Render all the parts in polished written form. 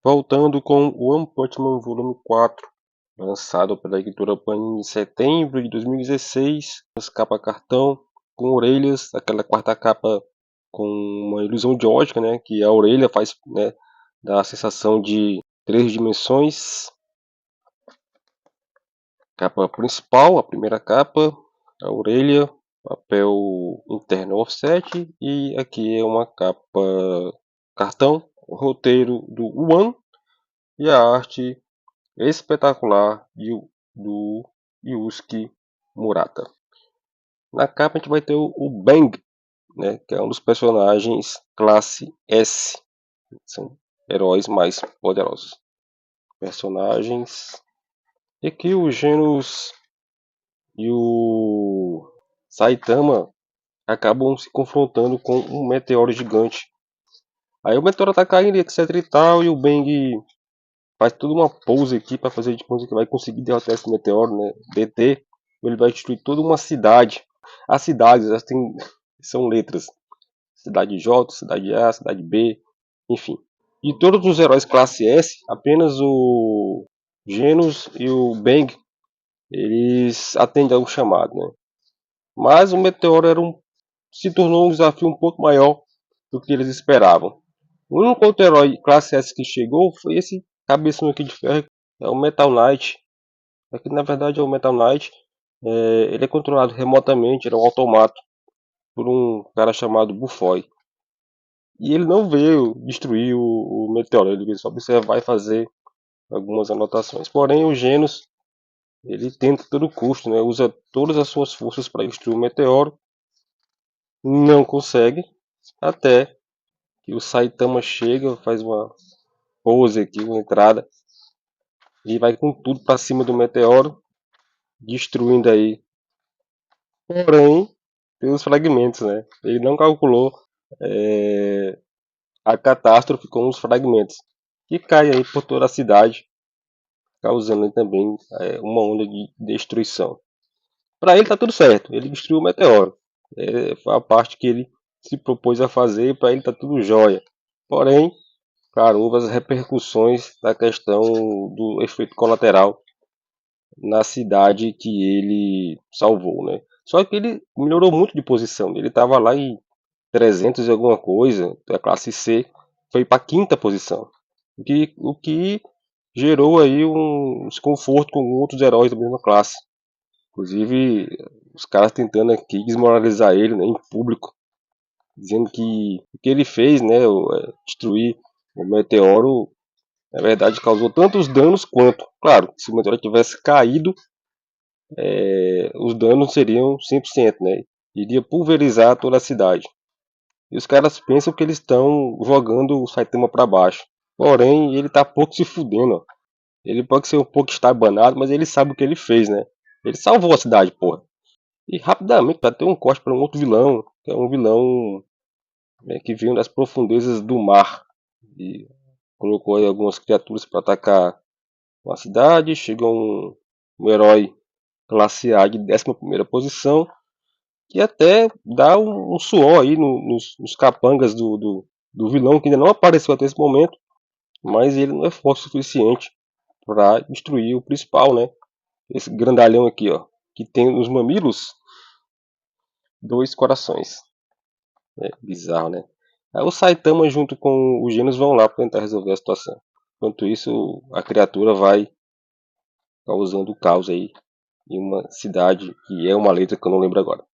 Voltando com One Punch Man Volume 4, lançado pela editora Panini em setembro de 2016, capa cartão, com orelhas, aquela quarta capa com uma ilusão de ótica, né, que a orelha faz, né, dá a sensação de 3 dimensões. Capa principal, a primeira capa, a orelha, papel interno offset, e aqui é uma capa cartão, o roteiro do One e a arte espetacular do Yusuke Murata. Na capa a gente vai ter o Bang, né, que é um dos personagens classe S, são heróis mais poderosos. Personagens. E aqui o Genos e o Saitama acabam se confrontando com um meteoro gigante. Aí o meteoro tá caindo, etc e tal, e o Bang faz toda uma pose aqui para fazer de conta que vai conseguir derrotar esse meteoro, né? DT, ele vai destruir toda uma cidade. As cidades, elas têm, são letras. Cidade J, cidade A, cidade B, enfim. De todos os heróis classe S, apenas o Genos e o Bang, eles atendem ao chamado, né? Mas o meteoro se tornou um desafio um pouco maior do que eles esperavam. O único outro herói classe S que chegou foi esse cabeção aqui de ferro, é o Metal Knight. Aqui na verdade é o Metal Knight. Ele é controlado remotamente, ele é um automato, por um cara chamado Bufoy. E ele não veio destruir o meteoro, ele veio só observar e fazer algumas anotações. Porém o Genos, ele tenta a todo custo, né? Usa todas as suas forças para destruir o meteoro. Não consegue, até que o Saitama chega, faz uma pose aqui, uma entrada, e vai com tudo para cima do meteoro, destruindo aí. Porém, tem os fragmentos, né? Ele não calculou a catástrofe com os fragmentos, que cai aí por toda a cidade, causando também uma onda de destruição. Para ele tá tudo certo, ele destruiu o meteoro. Foi a parte que ele se propôs a fazer, para ele tá tudo jóia. Porém, claro, houve as repercussões da questão do efeito colateral na cidade que ele salvou, né? Só que ele melhorou muito de posição. Ele estava lá em 300 e alguma coisa, da classe C, foi para a quinta posição. O que gerou aí um desconforto com outros heróis da mesma classe. Inclusive, os caras tentando aqui desmoralizar ele, né, em público, dizendo que o que ele fez, né, destruir o meteoro, na verdade causou tantos danos quanto. Claro, se o meteoro tivesse caído, os danos seriam 100%, né? Iria pulverizar toda a cidade. E os caras pensam que eles estão jogando o Saitama para baixo. Porém, ele tá pouco se fudendo. Ó. Ele pode ser um pouco estabanado, mas ele sabe o que ele fez, né? Ele salvou a cidade, porra. E rapidamente vai ter um corte para um outro vilão, que é um vilão que veio das profundezas do mar. E colocou aí algumas criaturas para atacar uma cidade. Chega um herói classe A de 11ª posição, que até dá um suor aí nos capangas do vilão, que ainda não apareceu até esse momento, mas ele não é forte o suficiente para destruir o principal, né? Esse grandalhão aqui, ó, que tem nos mamilos 2 corações. É bizarro, né? Aí o Saitama junto com o Genos vão lá para tentar resolver a situação. Enquanto isso, a criatura vai causando caos aí em uma cidade que é uma letra que eu não lembro agora.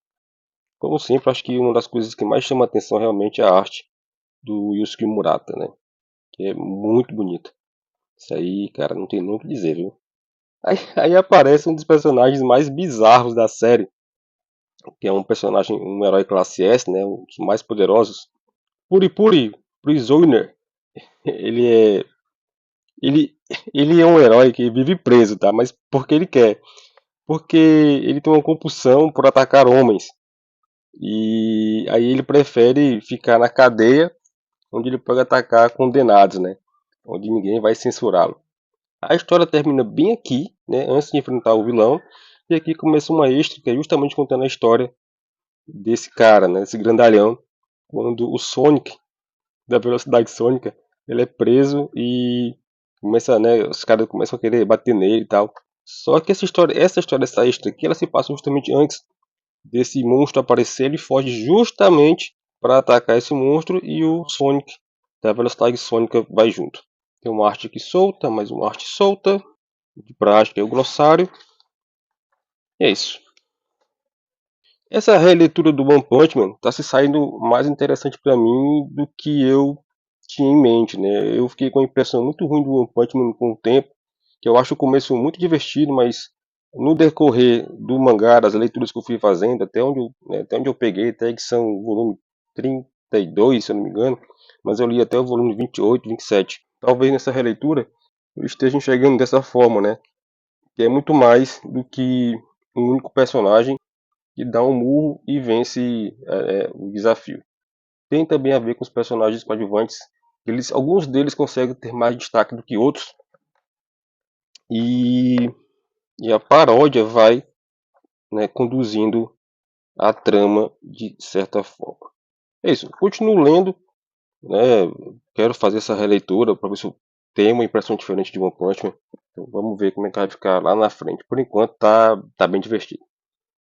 Como sempre, acho que uma das coisas que mais chama a atenção realmente é a arte do Yusuke Murata, né? Que é muito bonita. Isso aí, cara, não tem nem o que dizer, viu? Aí aparece um dos personagens mais bizarros da série, que é um personagem, um herói classe S, né? Um dos mais poderosos. Puri Prisoner. Ele é, ele, ele é um herói que vive preso, tá? Mas porque ele quer? Porque ele tem uma compulsão por atacar homens. E aí ele prefere ficar na cadeia, onde ele pode atacar condenados, né? Onde ninguém vai censurá-lo. A história termina bem aqui, né? Antes de enfrentar o vilão. E aqui começa uma extra que é justamente contando a história desse cara, né? Esse grandalhão. Quando o Sonic, da velocidade sônica, ele é preso e começa, né, os caras começam a querer bater nele e tal. Só que essa extra aqui, ela se passa justamente antes desse monstro aparecer. Ele foge justamente para atacar esse monstro e o Sonic, da velocidade sônica, vai junto. Tem uma arte aqui solta, mais uma arte solta, de prática é o glossário. E é isso. Essa releitura do One Punch Man está se saindo mais interessante para mim do que eu tinha em mente, né? Eu fiquei com a impressão muito ruim do One Punch Man com o tempo, que eu acho o começo muito divertido, mas no decorrer do mangá, das leituras que eu fui fazendo, até onde eu peguei, até que são o volume 32, se eu não me engano, mas eu li até o volume 28, 27. Talvez nessa releitura eu esteja enxergando dessa forma, né? Que é muito mais do que um único personagem que dá um murro e vence o desafio. Tem também a ver com os personagens coadjuvantes. Alguns deles conseguem ter mais destaque do que outros. E, e a paródia vai, né, conduzindo a trama de certa forma. É isso. Continuo lendo. Né, quero fazer essa releitura para ver se eu tenho uma impressão diferente de One Punch Man. Então, vamos ver como é que vai ficar lá na frente. Por enquanto tá bem divertido.